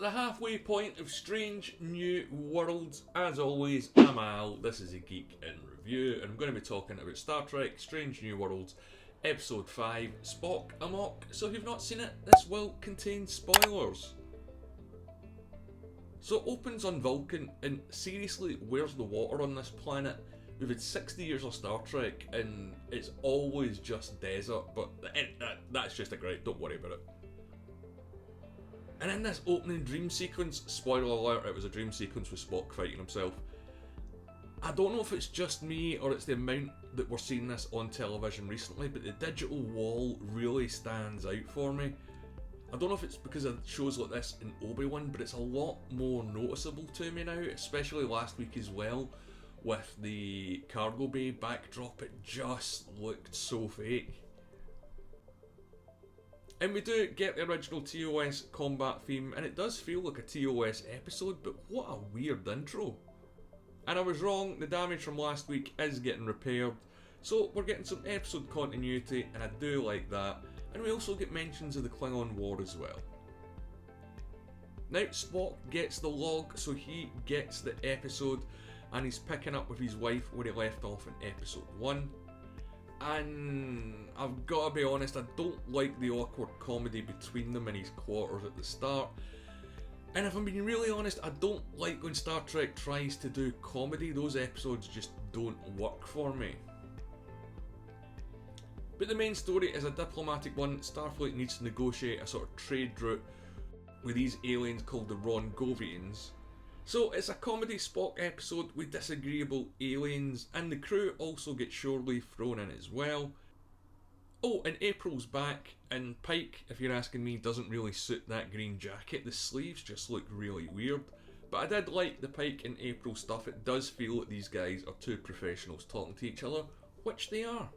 at the halfway point of Strange New Worlds. As always, I'm Al, this is a Geek in Review, and I'm going to be talking about Star Trek Strange New Worlds, Episode 5, Spock Amok. So if you've not seen it, this will contain spoilers. So it opens on Vulcan, and seriously, where's the water on this planet? We've had 60 years of Star Trek, and it's always just desert, but that's just a great, don't worry about it. And in this opening dream sequence, spoiler alert, it was a dream sequence with Spock fighting himself. I don't know if it's just me or it's the amount that we're seeing this on television recently, but the digital wall really stands out for me. I don't know if it's because of shows like this in Obi-Wan, but it's a lot more noticeable to me now, especially last week as well, with the cargo bay backdrop. It just looked so fake. And we do get the original TOS combat theme, and it does feel like a TOS episode, but what a weird intro. And I was wrong, the damage from last week is getting repaired, so we're getting some episode continuity, and I do like that. And we also get mentions of the Klingon War as well. Now Spock gets the log, so he gets the episode, and he's picking up with his wife where he left off in episode 1. And I've got to be honest, I don't like the awkward comedy between them in his quarters at the start. And if I'm being really honest, I don't like when Star Trek tries to do comedy. Those episodes just don't work for me. But the main story is a diplomatic one. Starfleet needs to negotiate a sort of trade route with these aliens called the Rongovians. So it's a comedy Spock episode with disagreeable aliens, and the crew also get shore leave thrown in as well. Oh, and April's back, and Pike, if you're asking me, doesn't really suit that green jacket. The sleeves just look really weird. But I did like the Pike and April stuff. It does feel like these guys are two professionals talking to each other, which they are.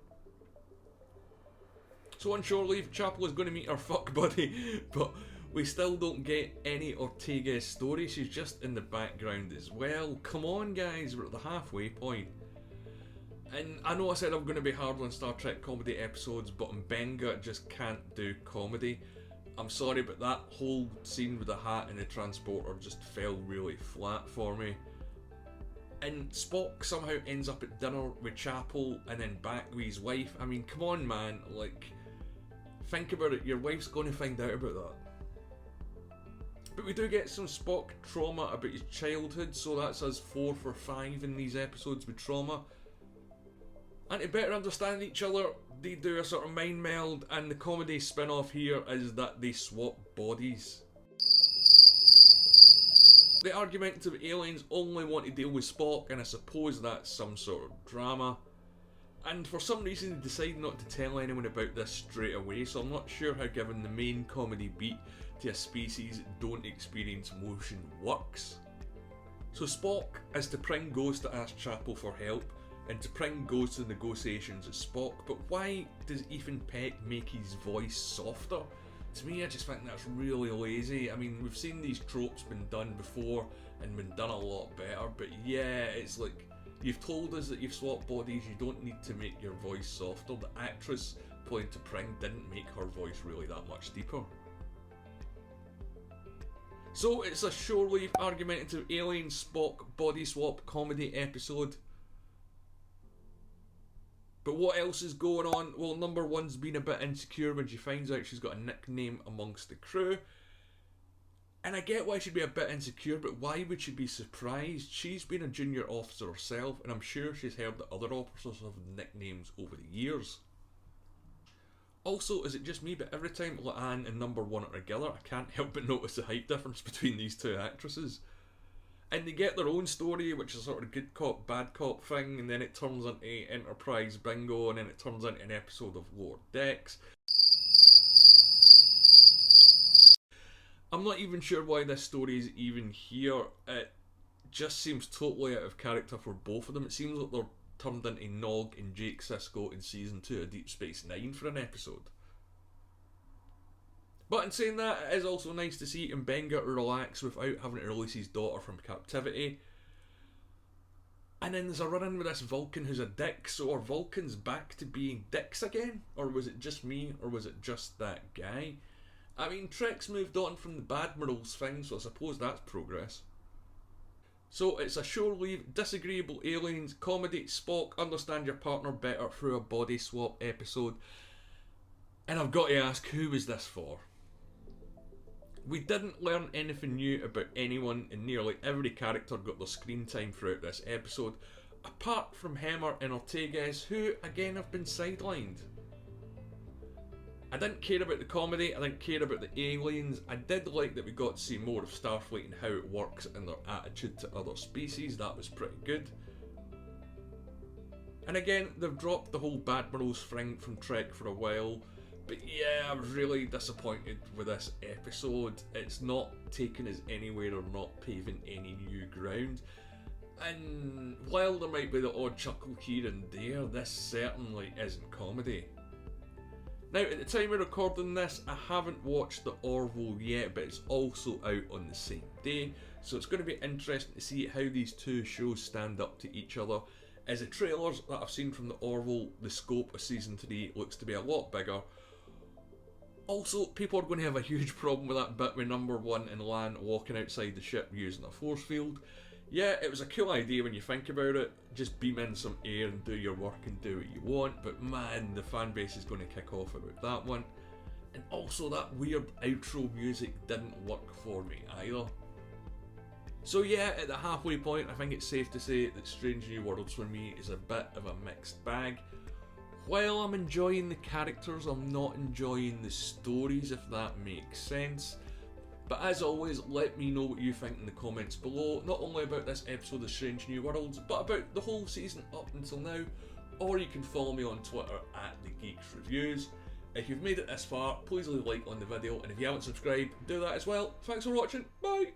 So on shore leave, Chapel is going to meet her fuck buddy, but we still don't get any Ortega's story. She's just in the background as well. Come on guys, we're at the halfway point. And I know I said I'm going to be hard on Star Trek comedy episodes, but Mbenga just can't do comedy. I'm sorry, but that whole scene with the hat and the transporter just fell really flat for me. And Spock somehow ends up at dinner with Chapel and then back with his wife. I mean, come on man, like, think about it, your wife's going to find out about that. But we do get some Spock trauma about his childhood, so that's us 4 for 5 in these episodes with trauma. And to better understand each other, they do a sort of mind meld, and the comedy spin-off here is that they swap bodies. The argumentative aliens only want to deal with Spock, and I suppose that's some sort of drama. And for some reason they decide not to tell anyone about this straight away, so I'm not sure how giving the main comedy beat to a species that don't experience motion works. So Spock, as TPring goes to ask Chapel for help, and TPring goes to the negotiations with Spock, but why does Ethan Peck make his voice softer? To me, I just think that's really lazy. I mean, we've seen these tropes been done before and been done a lot better, but yeah, it's like, you've told us that you've swapped bodies, you don't need to make your voice softer. The actress playing TPring didn't make her voice really that much deeper. So it's a shore leave argumentative alien Spock body swap comedy episode. But what else is going on? Well, number 1's been a bit insecure when she finds out she's got a nickname amongst the crew. And I get why she'd be a bit insecure, but why would she be surprised? She's been a junior officer herself, and I'm sure she's heard that other officers have nicknames over the years. Also, is it just me, but every time La'an and number 1 are together, I can't help but notice the height difference between these two actresses. And they get their own story, which is sort of good cop, bad cop thing, and then it turns into Enterprise bingo, and then it turns into an episode of Lower Decks. I'm not even sure why this story is even here. It just seems totally out of character for both of them. It seems like they're turned into Nog and Jake Sisko in season 2 of Deep Space Nine for an episode. But in saying that, it is also nice to see Mbenga relax without having to release his daughter from captivity. And then there's a run-in with this Vulcan who's a dick, so are Vulcans back to being dicks again? Or was it just me, or was it just that guy? I mean, Trek's moved on from the Badmirals thing, so I suppose that's progress. So it's a shore leave, disagreeable aliens, comedy, Spock, understand your partner better through a body swap episode. And I've got to ask, who was this for? We didn't learn anything new about anyone, and nearly every character got their screen time throughout this episode, apart from Hemmer and Ortegas, who again have been sidelined. I didn't care about the comedy, I didn't care about the aliens. I did like that we got to see more of Starfleet and how it works and their attitude to other species. That was pretty good. And again, they've dropped the whole Badmirals thing from Trek for a while. But yeah, I'm really disappointed with this episode. It's not taking us anywhere or not paving any new ground. And while there might be the odd chuckle here and there, this certainly isn't comedy. Now, at the time of recording this, I haven't watched the Orville yet, but it's also out on the same day, so it's going to be interesting to see how these two shows stand up to each other. As the trailers that I've seen from the Orville, the scope of Season 3 looks to be a lot bigger. Also, people are going to have a huge problem with that bit with number 1 and Lan walking outside the ship using a force field. Yeah, it was a cool idea when you think about it. Just beam in some air and do your work and do what you want. But man, the fan base is going to kick off about that one. And also that weird outro music didn't work for me either. So yeah, at the halfway point, I think it's safe to say that Strange New Worlds for me is a bit of a mixed bag. While I'm enjoying the characters, I'm not enjoying the stories, if that makes sense. But as always, let me know what you think in the comments below, not only about this episode of Strange New Worlds, but about the whole season up until now, or you can follow me on Twitter at the Geeks Reviews. If you've made it this far, please leave a like on the video, and if you haven't subscribed, do that as well. Thanks for watching, bye!